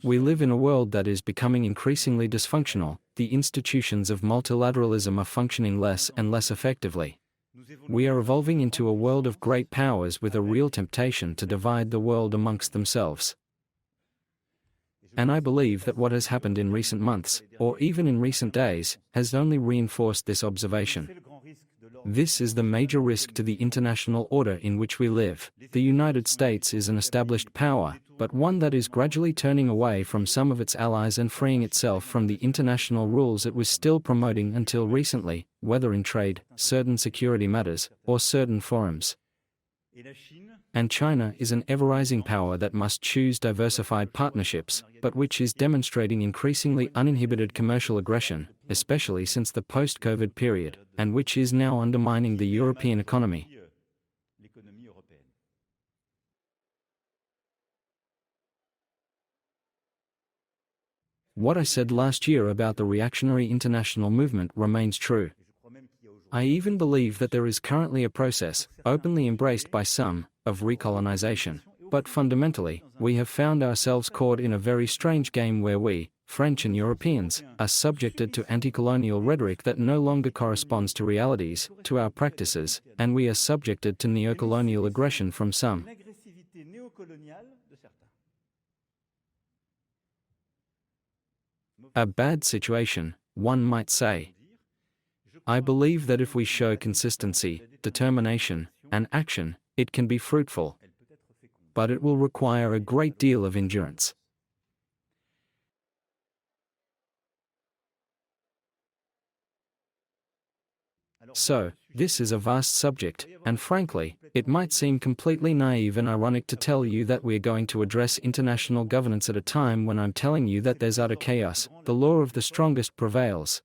We live in a world that is becoming increasingly dysfunctional. The institutions of multilateralism are functioning less and less effectively. We are evolving into a world of great powers with a real temptation to divide the world amongst themselves. And I believe that what has happened in recent months, or even in recent days, has only reinforced this observation. This is the major risk to the international order in which we live. The United States is an established power, but one that is gradually turning away from some of its allies and freeing itself from the international rules it was still promoting until recently, whether in trade, certain security matters, or certain forums. And China is an ever-rising power that must choose diversified partnerships, but which is demonstrating increasingly uninhibited commercial aggression, especially since the post-COVID period, and which is now undermining the European economy. What I said last year about the reactionary international movement remains true. I even believe that there is currently a process, openly embraced by some, of recolonization. But fundamentally, we have found ourselves caught in a very strange game where we, French and Europeans, are subjected to anti-colonial rhetoric that no longer corresponds to realities, to our practices, and we are subjected to neocolonial aggression from some. A bad situation, one might say. I believe that if we show consistency, determination, and action, it can be fruitful. But it will require a great deal of endurance. So, this is a vast subject, and frankly, it might seem completely naive and ironic to tell you that we're going to address international governance at a time when I'm telling you that there's utter chaos, the law of the strongest prevails.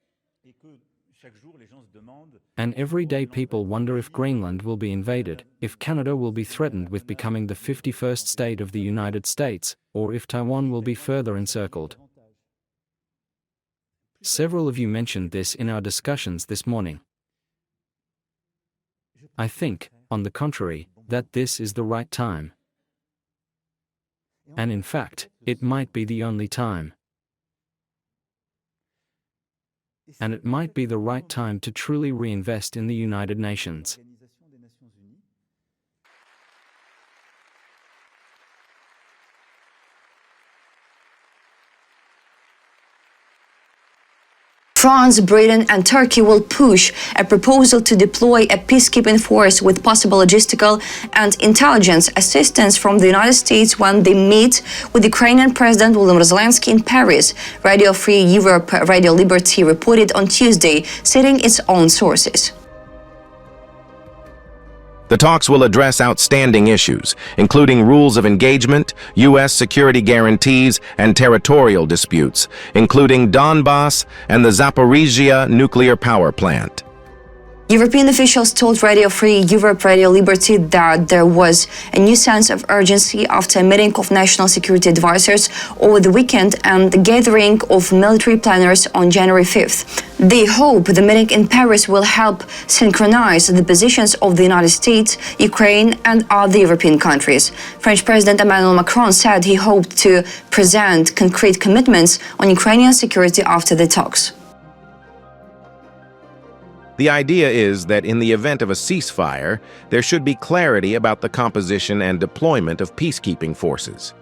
And every day people wonder if Greenland will be invaded, if Canada will be threatened with becoming the 51st state of the United States, or if Taiwan will be further encircled. Several of you mentioned this in our discussions this morning. I think, on the contrary, that this is the right time. And in fact, it might be the only time. And it might be the right time to truly reinvest in the United Nations. France, Britain and Turkey will push a proposal to deploy a peacekeeping force with possible logistical and intelligence assistance from the United States when they meet with Ukrainian President Volodymyr Zelensky in Paris, Radio Free Europe Radio Liberty reported on Tuesday, citing its own sources. The talks will address outstanding issues, including rules of engagement, U.S. security guarantees, and territorial disputes, including Donbass and the Zaporizhzhia nuclear power plant. European officials told Radio Free Europe Radio Liberty that there was a new sense of urgency after a meeting of national security advisors over the weekend and the gathering of military planners on January 5th. They hope the meeting in Paris will help synchronize the positions of the United States, Ukraine and other European countries. French President Emmanuel Macron said he hoped to present concrete commitments on Ukrainian security after the talks. The idea is that in the event of a ceasefire, there should be clarity about the composition and deployment of peacekeeping forces.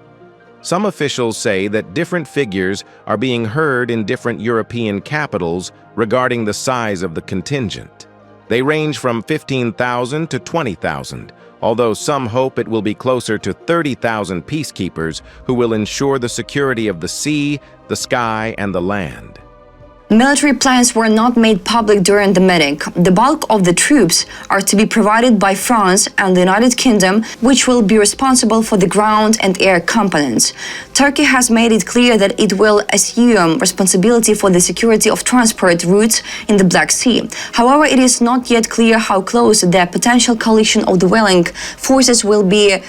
Some officials say that different figures are being heard in different European capitals regarding the size of the contingent. They range from 15,000 to 20,000, although some hope it will be closer to 30,000 peacekeepers who will ensure the security of the sea, the sky, and the land. Military plans were not made public during the meeting. The bulk of the troops are to be provided by France and the United Kingdom, which will be responsible for the ground and air components. Turkey has made it clear that it will assume responsibility for the security of transport routes in the Black Sea. However, it is not yet clear how close the potential coalition of the willing forces will be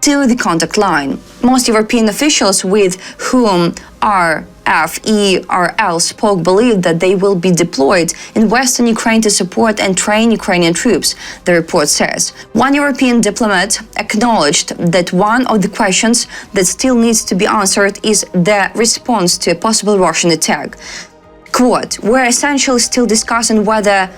to the contact line. Most European officials with whom are FERL spoke believed that they will be deployed in western Ukraine to support and train Ukrainian troops, the report says. One European diplomat acknowledged that one of the questions that still needs to be answered is the response to a possible Russian attack. Quote, "We're essentially still discussing whether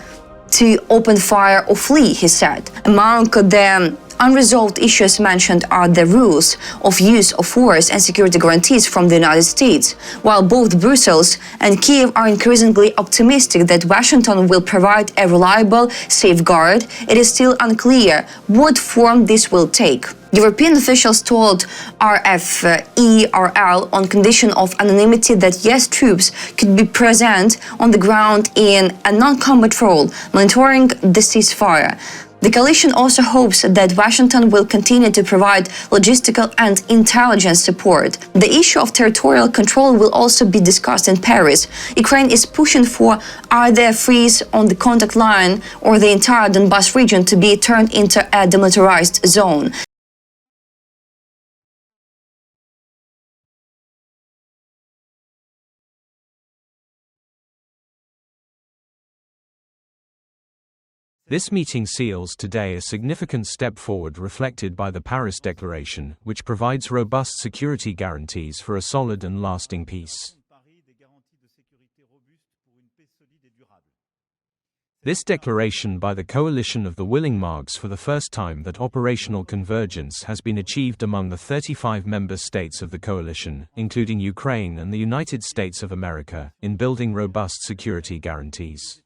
to open fire or flee," he said. Among the unresolved issues mentioned are the rules of use of force and security guarantees from the United States. While both Brussels and Kiev are increasingly optimistic that Washington will provide a reliable safeguard, it is still unclear what form this will take. European officials told RFERL on condition of anonymity that US troops could be present on the ground in a non-combat role, monitoring the ceasefire. The coalition also hopes that Washington will continue to provide logistical and intelligence support. The issue of territorial control will also be discussed in Paris. Ukraine is pushing for either a freeze on the contact line or the entire Donbas region to be turned into a demilitarized zone. This meeting seals today a significant step forward reflected by the Paris Declaration, which provides robust security guarantees for a solid and lasting peace. This declaration by the coalition of the willing marks for the first time that operational convergence has been achieved among the 35 member states of the coalition, including Ukraine and the United States of America, in building robust security guarantees.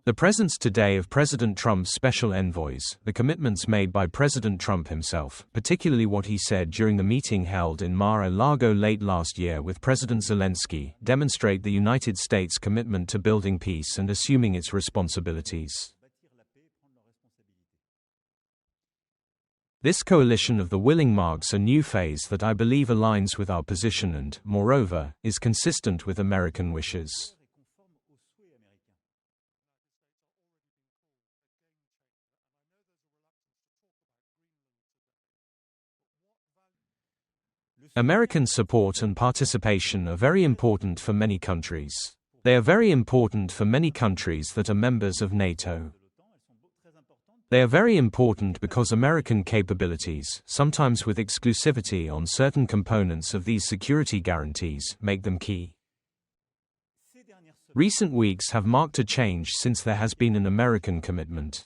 The presence today of President Trump's special envoys, the commitments made by President Trump himself, particularly what he said during the meeting held in Mar-a-Lago late last year with President Zelensky, demonstrate the United States' commitment to building peace and assuming its responsibilities. This coalition of the willing marks a new phase that I believe aligns with our position and, moreover, is consistent with American wishes. American support and participation are very important for many countries. They are very important for many countries that are members of NATO. They are very important because American capabilities, sometimes with exclusivity on certain components of these security guarantees, make them key. Recent weeks have marked a change since there has been an American commitment.